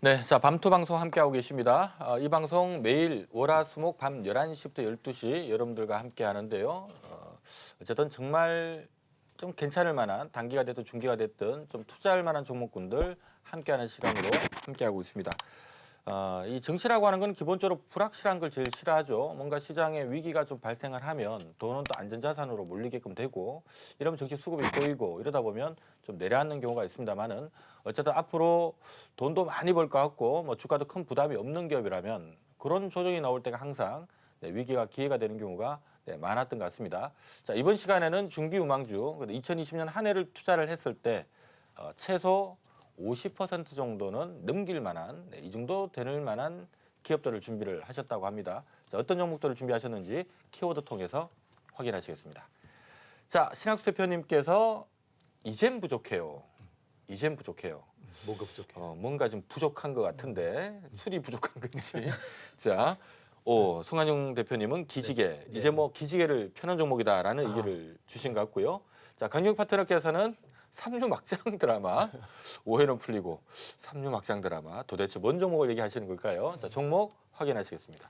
네, 자, 밤투 방송 함께하고 계십니다. 이 방송 매일 월화수목 밤 11시부터 12시 여러분들과 함께 하는데요. 어쨌든 정말 좀 괜찮을 만한 단기가 됐든 중기가 됐든 좀 투자할 만한 종목군들 함께하는 시간으로 함께하고 있습니다. 이 정치라고 하는 건 기본적으로 불확실한 걸 제일 싫어하죠. 뭔가 시장에 위기가 좀 발생을 하면 돈은 또 안전자산으로 몰리게끔 되고 이러면 정치 수급이 보이고 이러다 보면 좀 내려앉는 경우가 있습니다만은 어쨌든 앞으로 돈도 많이 벌 것 같고 뭐 주가도 큰 부담이 없는 기업이라면 그런 조정이 나올 때가 항상 위기가 기회가 되는 경우가 많았던 것 같습니다. 자, 이번 시간에는 중기유망주 2020년 한 해를 투자를 했을 때 최소 50% 정도는 넘길 만한 이 정도 되는 만한 기업들을 준비를 하셨다고 합니다. 자, 어떤 종목들을 준비하셨는지 키워드 통해서 확인하시겠습니다. 자, 신학수 대표님께서 이젠 부족해요. 이젠 부족해요. 뭐가 부족해요? 뭔가 좀 부족한 것 같은데 술이 부족한 건지. 자, 송한용 대표님은 기지개. 네. 이제 뭐 기지개를 펴는 종목이다라는 의견을 주신 것 같고요. 자, 강용 파트너께서는 삼류 막장 드라마 오해는 풀리고 삼류 막장 드라마 도대체 뭔 종목을 얘기하시는 걸까요? 자, 종목 확인하시겠습니다.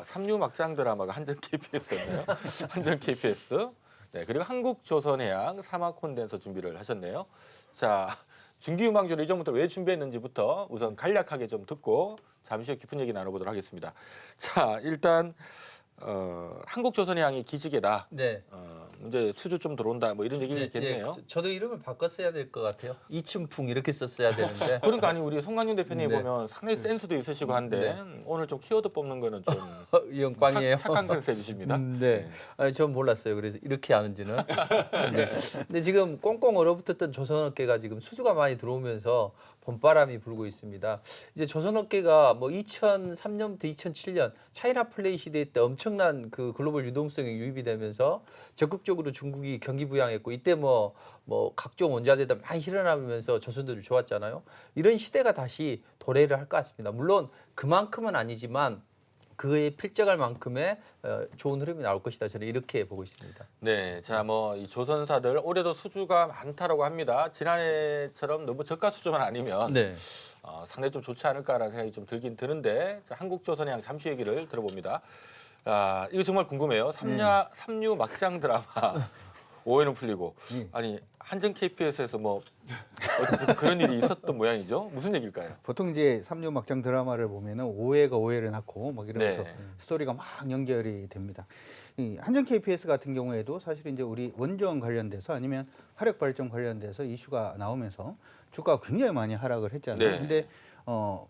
삼류 막장 드라마가 한전 KPS였네요. 한전 KPS. 네, 그리고 한국조선해양 사막콘덴서 준비를 하셨네요. 자, 중기유망주를 이 종목들 왜 준비했는지부터 우선 간략하게 좀 듣고 잠시 후 깊은 얘기 나눠보도록 하겠습니다. 자, 일단 한국조선해양이 기지개다. 네. 이제 수주 좀 들어온다. 뭐 이런 얘기겠네요. 저도 이름을 바꿨어야 될 것 같아요. 이춘풍 이렇게 썼어야 되는데. 그러니까 아니 우리 송강윤 대표님 네. 보면 상당히 센스도 있으시고 한데 오늘 좀 키워드 뽑는 거는 좀 영광이에요. 착한 컨셉이십니다. 네. 아니, 전 몰랐어요. 그래서 이렇게 하는지는. 네. 근데 지금 꽁꽁 얼어붙었던 조선업계가 지금 수주가 많이 들어오면서 봄바람이 불고 있습니다. 이제 조선업계가 뭐 2003년부터 2007년 차이나 플레이 시대 때 엄청난 그 글로벌 유동성이 유입이 되면서 적극적으로 중국이 경기 부양했고 이때 뭐 각종 원자재들 많이 실어나면서 조선들이 좋았잖아요. 이런 시대가 다시 도래를 할 것 같습니다. 물론 그만큼은 아니지만 그에 필적할 만큼의 좋은 흐름이 나올 것이다. 저는 이렇게 보고 있습니다. 네, 자, 뭐 이 조선사들 올해도 수주가 많다라고 합니다. 지난해처럼 너무 저가 수주만 아니면 네. 상당히 좀 좋지 않을까라는 생각이 좀 들긴 드는데 자, 한국조선해양 잠시 얘기를 들어봅니다. 이거 정말 궁금해요. 삼류 막장 드라마 오해는 풀리고 아니 한전 KPS에서 뭐 그런 일이 있었던 모양이죠. 무슨 얘기일까요? 보통 이제 삼류 막장 드라마를 보면은 오해가 오해를 낳고 막 이러면서 네. 스토리가 막 연결이 됩니다. 이 한전 KPS 같은 경우에도 사실 이제 우리 원전 관련돼서 아니면 화력 발전 관련돼서 이슈가 나오면서 주가가 굉장히 많이 하락을 했잖아요. 네. 근데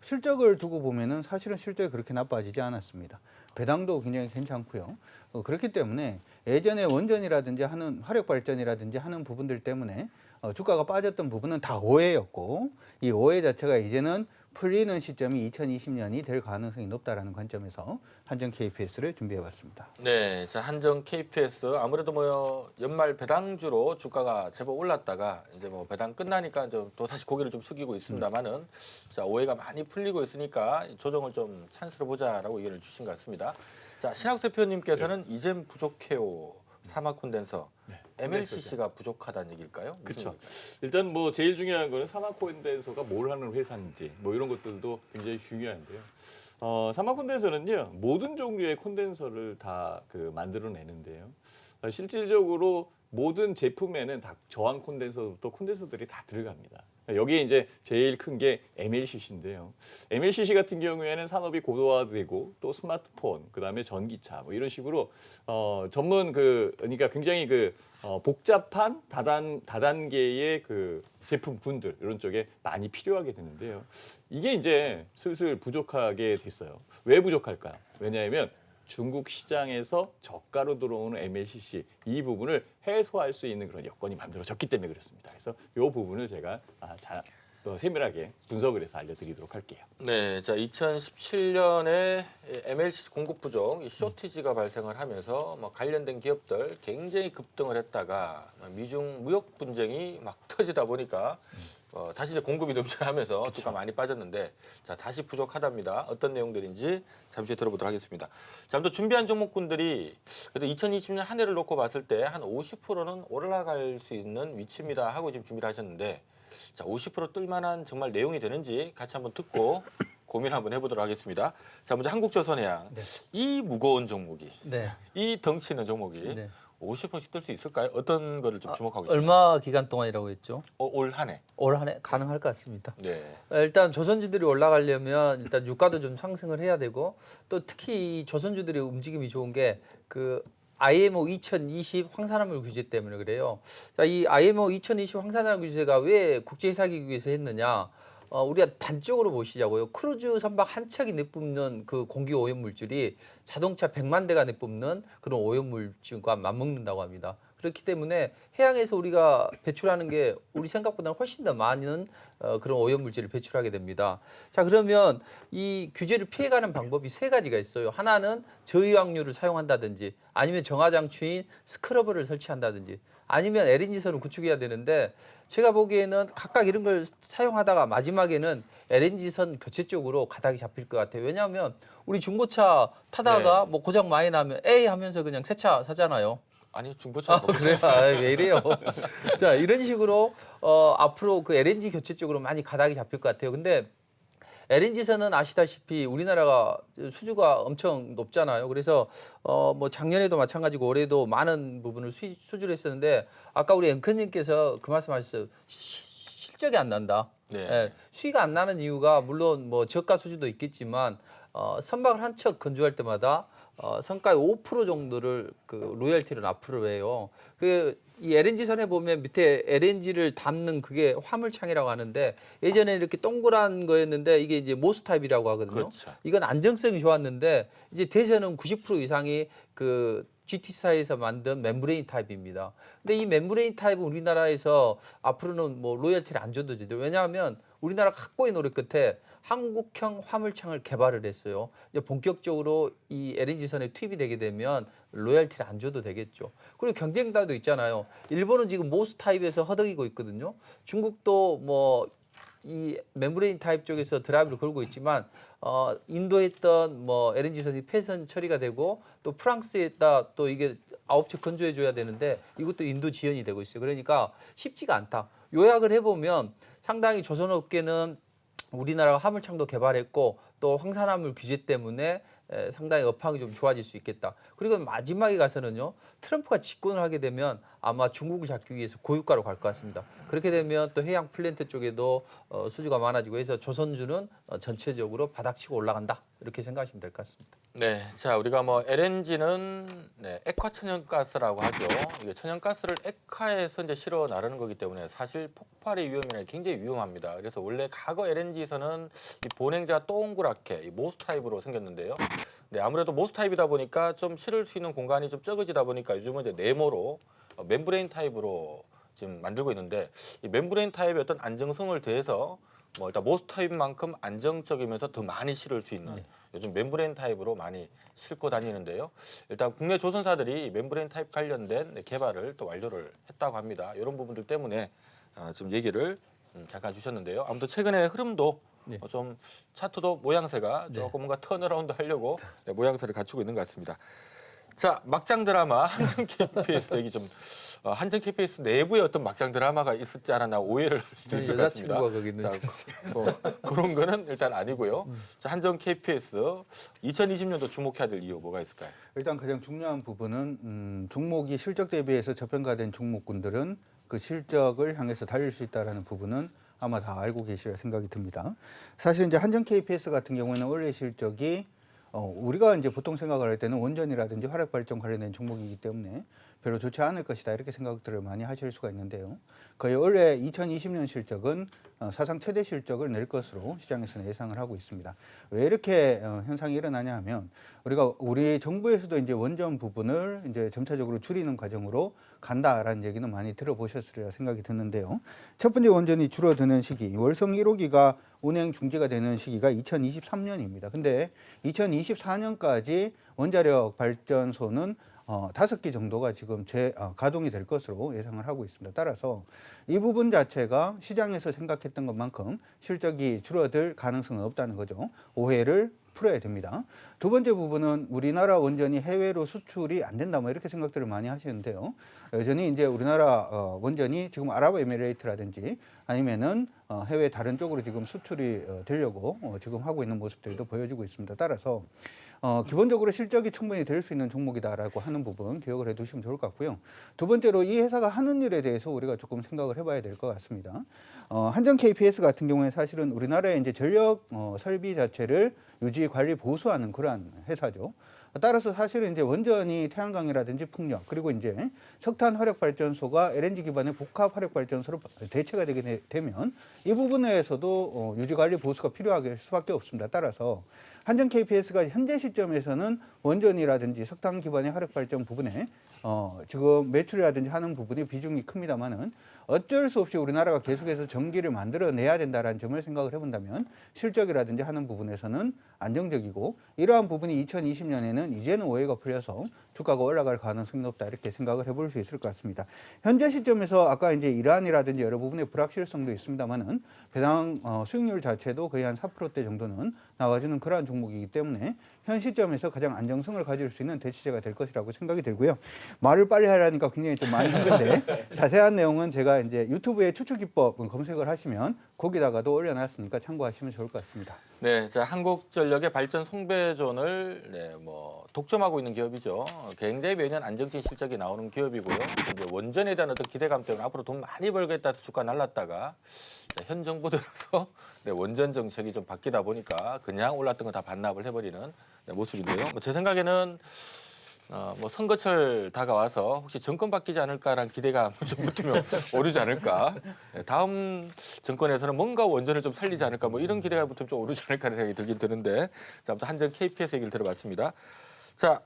실적을 두고 보면은 사실은 실적이 그렇게 나빠지지 않았습니다. 배당도 굉장히 괜찮고요. 그렇기 때문에 예전에 원전이라든지 하는 화력 발전이라든지 하는 부분들 때문에 주가가 빠졌던 부분은 다 오해였고 이 오해 자체가 이제는 풀리는 시점이 2020년이 될 가능성이 높다라는 관점에서 한전 KPS를 준비해봤습니다. 네, 자 한전 KPS 아무래도 뭐 연말 배당주로 주가가 제법 올랐다가 이제 뭐 배당 끝나니까 좀 또 다시 고개를 좀 숙이고 있습니다만은 자 오해가 많이 풀리고 있으니까 조정을 좀 찬스로 보자라고 의견을 주신 것 같습니다. 자 신학수 대표님께서는 이젠 부족해요 사막 콘덴서 MLCC가 부족하다는 얘기일까요? 그렇죠. 일단 뭐 제일 중요한 거는 사마콘덴서가 뭘 하는 회사인지 뭐 이런 것들도 굉장히 중요한데요. 사마콘덴서는요 모든 종류의 콘덴서를 다 만들어내는데요. 실질적으로 모든 제품에는 다 저항 콘덴서부터 콘덴서들이 다 들어갑니다. 여기에 이제 제일 큰 게 MLCC인데요. MLCC 같은 경우에는 산업이 고도화되고 또 스마트폰, 그다음에 전기차 뭐 이런 식으로 전문 그러니까 굉장히 복잡한 다단계의 제품군들 이런 쪽에 많이 필요하게 되는데요. 이게 이제 슬슬 부족하게 됐어요. 왜 부족할까요? 왜냐하면 중국 시장에서 저가로 들어오는 MLCC 이 부분을 해소할 수 있는 그런 여건이 만들어졌기 때문에 그렇습니다. 그래서 이 부분을 제가 세밀하게 분석을 해서 알려드리도록 할게요. 네, 자 2017년에 MLCC 공급 부족, 이 쇼티지가 발생을 하면서 뭐 관련된 기업들 굉장히 급등을 했다가 미중 무역 분쟁이 막 터지다 보니까 다시 이제 공급이 넘쳐나면서 그쵸. 주가 많이 빠졌는데 자 다시 부족하답니다. 어떤 내용들인지 잠시 후에 들어보도록 하겠습니다. 자, 아무튼 준비한 종목군들이 그래도 2020년 한 해를 놓고 봤을 때 한 50%는 올라갈 수 있는 위치입니다 하고 지금 준비를 하셨는데 자, 50% 뜰만한 정말 내용이 되는지 같이 한번 듣고 고민 한번 해보도록 하겠습니다. 자, 먼저 한국조선해양. 네. 이 무거운 종목이, 네. 이 덩치 있는 종목이 네. 50%씩 뜰 수 있을까요? 어떤 거를 좀 주목하고 있습니다. 얼마 기간 동안이라고 했죠? 올 한 해. 올 한 해 가능할 것 같습니다. 네. 일단 조선주들이 올라가려면 일단 유가도 좀 상승을 해야 되고 또 특히 이 조선주들의 움직임이 좋은 게 그 IMO 2020 황산화물 규제 때문에 그래요. 자, 이 IMO 2020 황산화물 규제가 왜 국제회사기구에서 했느냐? 우리가 단적으로 보시자고요. 크루즈 선박 한 척이 내뿜는 그 공기 오염 물질이 자동차 100만 대가 내뿜는 그런 오염 물질과 맞먹는다고 합니다. 그렇기 때문에 해양에서 우리가 배출하는 게 우리 생각보다는 훨씬 더 많은 그런 오염 물질을 배출하게 됩니다. 자, 그러면 이 규제를 피해가는 방법이 세 가지가 있어요. 하나는 저유압류를 사용한다든지 아니면 정화장추인 스크러버를 설치한다든지 아니면 LNG선을 구축해야 되는데 제가 보기에는 각각 이런 걸 사용하다가 마지막에는 LNG선 교체 쪽으로 가닥이 잡힐 것 같아요. 왜냐하면 우리 중고차 타다가 네. 뭐 고장 많이 나면 에이 하면서 그냥 새 차 사잖아요. 아니 중고차 그래요? 왜 이래요? 자, 이런 식으로 앞으로 그 LNG 교체 쪽으로 많이 가닥이 잡힐 것 같아요. 근데 LNG선은 아시다시피 우리나라가 수주가 엄청 높잖아요. 그래서 뭐 작년에도 마찬가지고 올해도 많은 부분을 수주를 했었는데 아까 우리 앵커님께서 그 말씀하셨어요. 실적이 안 난다. 네. 예, 수익이 안 나는 이유가 물론 뭐 저가 수주도 있겠지만 선박을 한 척 건조할 때마다 선가의 5% 정도를 그 로열티를 납부를 해요. 이 LNG 선에 보면 밑에 LNG를 담는 그게 화물창이라고 하는데 예전에 이렇게 동그란 거였는데 이게 이제 모스 타입이라고 하거든요. 그렇죠. 이건 안정성이 좋았는데 이제 대세는 90% 이상이 그 GT사에서 만든 멤브레인 타입입니다. 근데 이 멤브레인 타입은 우리나라에서 앞으로는 뭐 로열티를 안 줘도 돼요. 왜냐하면 우리나라가 갖고의 노력 끝에 한국형 화물창을 개발을 했어요. 이제 본격적으로 이 LNG선에 투입이 되게 되면 로열티를 안 줘도 되겠죠. 그리고 경쟁자도 있잖아요. 일본은 지금 모스 타입에서 허덕이고 있거든요. 중국도 뭐 이 멤브레인 타입 쪽에서 드라이브를 걸고 있지만 인도에 있던 뭐 LNG선이 폐선 처리가 되고 또 프랑스에다 또 이게 9척 건조해 줘야 되는데 이것도 인도 지연이 되고 있어요. 그러니까 쉽지가 않다. 요약을 해보면 상당히 조선업계는 우리나라가 화물창도 개발했고 또 황산화물 규제 때문에 상당히 업황이 좀 좋아질 수 있겠다. 그리고 마지막에 가서는요. 트럼프가 집권을 하게 되면 아마 중국을 잡기 위해서 고유가로 갈 것 같습니다. 그렇게 되면 또 해양 플랜트 쪽에도 수주가 많아지고 해서 조선주는 전체적으로 바닥치고 올라간다. 이렇게 생각하시면 될 것 같습니다. 네, 자 우리가 뭐 LNG는 액화 천연가스라고 하죠. 이게 천연가스를 액화해서 이제 실어 나르는 거기 때문에 사실 폭발의 위험이나 굉장히 위험합니다. 그래서 원래 과거 LNG에서는 이 본행자가 동그랗게 이 모스 타입으로 생겼는데요. 네, 아무래도 모스 타입이다 보니까 좀 실을 수 있는 공간이 좀 적어지다 보니까 요즘은 이제 네모로 멤브레인 타입으로 지금 만들고 있는데 이 멤브레인 타입의 어떤 안정성을 더해서 뭐 일단 모스 타입만큼 안정적이면서 더 많이 실을 수 있는 요즘 멤브레인 타입으로 많이 싣고 다니는데요. 일단 국내 조선사들이 멤브레인 타입 관련된 개발을 또 완료를 했다고 합니다. 이런 부분들 때문에 지금 얘기를 잠깐 주셨는데요. 아무튼 최근에 흐름도 좀 차트도 모양새가 조금 뭔가 턴어라운드 하려고 모양새를 갖추고 있는 것 같습니다. 자, 막장 드라마 한정 KPS 얘기 좀 한정 KPS 내부에 어떤 막장 드라마가 있었지 않았나 오해를 할 수도 있을 것 같습니다. 여자친구가 거기 있는 자, 그런 거는 일단 아니고요. 자, 한정 KPS 2020년도 주목해야 될 이유 뭐가 있을까요? 일단 가장 중요한 부분은 종목이 실적 대비해서 저평가된 종목군들은 그 실적을 향해서 달릴 수 있다는 부분은 아마 다 알고 계시리라 생각이 듭니다. 사실 이제 한정 KPS 같은 경우에는 원래 실적이 우리가 이제 보통 생각을 할 때는 원전이라든지 화력 발전 관련된 종목이기 때문에 별로 좋지 않을 것이다 이렇게 생각들을 많이 하실 수가 있는데요. 거의 원래 2020년 실적은 사상 최대 실적을 낼 것으로 시장에서는 예상을 하고 있습니다. 왜 이렇게 현상이 일어나냐 하면 우리 정부에서도 이제 원전 부분을 이제 점차적으로 줄이는 과정으로 간다라는 얘기는 많이 들어보셨으리라 생각이 드는데요. 첫 번째 원전이 줄어드는 시기, 월성 1호기가 운행 중지가 되는 시기가 2023년입니다. 근데 2024년까지 원자력 발전소는 5개 정도가 지금 가동이 될 것으로 예상을 하고 있습니다. 따라서 이 부분 자체가 시장에서 생각했던 것만큼 실적이 줄어들 가능성은 없다는 거죠. 오해를 풀어야 됩니다. 두 번째 부분은 우리나라 원전이 해외로 수출이 안 된다 뭐 이렇게 생각들을 많이 하시는데요. 여전히 이제 우리나라 원전이 지금 아랍에미레이트라든지 아니면은 해외 다른 쪽으로 지금 수출이 되려고 지금 하고 있는 모습들도 보여지고 있습니다. 따라서 기본적으로 실적이 충분히 될 수 있는 종목이다라고 하는 부분 기억을 해두시면 좋을 것 같고요. 두 번째로 이 회사가 하는 일에 대해서 우리가 조금 생각을 해봐야 될 것 같습니다. 한전 KPS 같은 경우에 사실은 우리나라의 이제 전력 설비 자체를 유지, 관리, 보수하는 그러한 회사죠. 따라서 사실은 이제 원전이 태양광이라든지 풍력 그리고 이제 석탄 화력 발전소가 LNG 기반의 복합 화력 발전소로 대체가 되게 되면 이 부분에서도 유지 관리 보수가 필요할 수밖에 없습니다. 따라서 한전 KPS가 현재 시점에서는 원전이라든지 석탄 기반의 화력 발전 부분에 지금 매출이라든지 하는 부분이 비중이 큽니다만은 어쩔 수 없이 우리나라가 계속해서 전기를 만들어내야 된다는 점을 생각을 해본다면 실적이라든지 하는 부분에서는 안정적이고 이러한 부분이 2020년에는 이제는 오해가 풀려서 주가가 올라갈 가능성이 높다 이렇게 생각을 해볼 수 있을 것 같습니다. 현재 시점에서 아까 이제 이란이라든지 여러 부분의 불확실성도 있습니다만은 배당 수익률 자체도 거의 한 4%대 정도는 나와주는 그러한 종목이기 때문에 현 시점에서 가장 안정성을 가질 수 있는 대치제가 될 것이라고 생각이 들고요. 말을 빨리 하려니까 굉장히 좀 많이 힘든데 자세한 내용은 제가 이제 유튜브에 추측기법 검색을 하시면 거기다가도 올려놨으니까 참고하시면 좋을 것 같습니다. 네, 자 한국전력의 발전 송배전을 독점하고 있는 기업이죠. 굉장히 매년 안정적인 실적이 나오는 기업이고요. 이제 원전에 대한 어떤 기대감 때문에 앞으로 돈 많이 벌겠다 해서 주가 날랐다가 현 정부 들어서 원전 정책이 좀 바뀌다 보니까 그냥 올랐던 거 다 반납을 해버리는 모습인데요. 제 생각에는 선거철 다가와서 혹시 정권 바뀌지 않을까라는 기대감 좀 붙으면 오르지 않을까. 다음 정권에서는 뭔가 원전을 좀 살리지 않을까 뭐 이런 기대감 붙으면 좀 오르지 않을까 생각이 들긴 드는데 자, 아무튼 한전 KPS 얘기를 들어봤습니다. 자,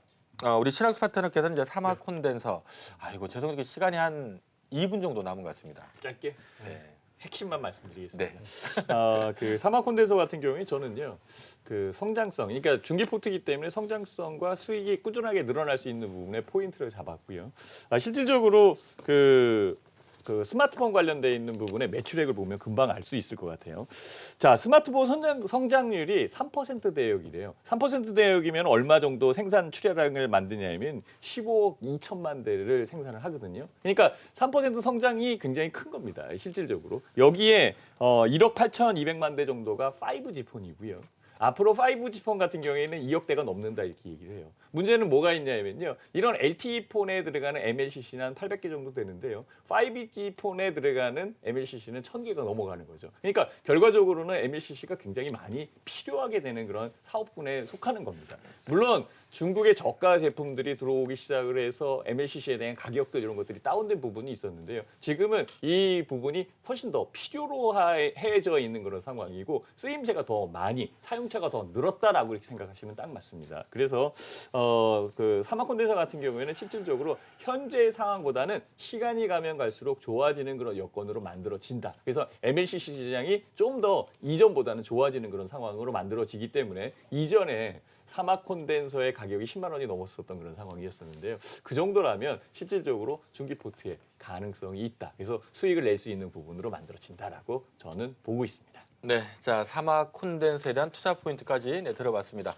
우리 신학수 파트너께서는 이제 사막 콘덴서 아이고 죄송해요 시간이 한 2분 정도 남은 것 같습니다. 짧게 네. 핵심만 말씀드리겠습니다. 네. 그 사막 콘덴서 같은 경우에 저는요. 그 성장성, 그러니까 중기 포트이기 때문에 성장성과 수익이 꾸준하게 늘어날 수 있는 부분에 포인트를 잡았고요. 실질적으로 그 스마트폰 관련돼 있는 부분에 매출액을 보면 금방 알 수 있을 것 같아요. 자, 스마트폰 성장률이 3% 대역이래요. 3% 대역이면 얼마 정도 생산 출하량을 만드냐면 15억 2천만 대를 생산을 하거든요. 그러니까 3% 성장이 굉장히 큰 겁니다. 실질적으로. 여기에 1억 8,200만 대 정도가 5G 폰이고요. 앞으로 5G 폰 같은 경우에는 2억 대가 넘는다 이렇게 얘기를 해요. 문제는 뭐가 있냐면요. 이런 LTE 폰에 들어가는 MLCC는 한 800개 정도 되는데요. 5G 폰에 들어가는 MLCC는 1000개가 넘어가는 거죠. 그러니까 결과적으로는 MLCC가 굉장히 많이 필요하게 되는 그런 사업군에 속하는 겁니다. 물론 중국의 저가 제품들이 들어오기 시작을 해서 MLCC에 대한 가격들 이런 것들이 다운된 부분이 있었는데요. 지금은 이 부분이 훨씬 더 필요로 해져 있는 그런 상황이고 쓰임새가 더 많이 사용차가 더 늘었다라고 이렇게 생각하시면 딱 맞습니다. 그래서 그 사막콘덴서 같은 경우에는 실질적으로 현재 상황보다는 시간이 가면 갈수록 좋아지는 그런 여건으로 만들어진다. 그래서 MLCC 시장이 좀 더 이전보다는 좋아지는 그런 상황으로 만들어지기 때문에 이전에 사막 콘덴서의 가격이 10만 원이 넘었었던 그런 상황이었었는데요. 그 정도라면 실질적으로 중기 포트에 가능성이 있다. 그래서 수익을 낼 수 있는 부분으로 만들어진다라고 저는 보고 있습니다. 네, 자 사막 콘덴서에 대한 투자 포인트까지 들어봤습니다.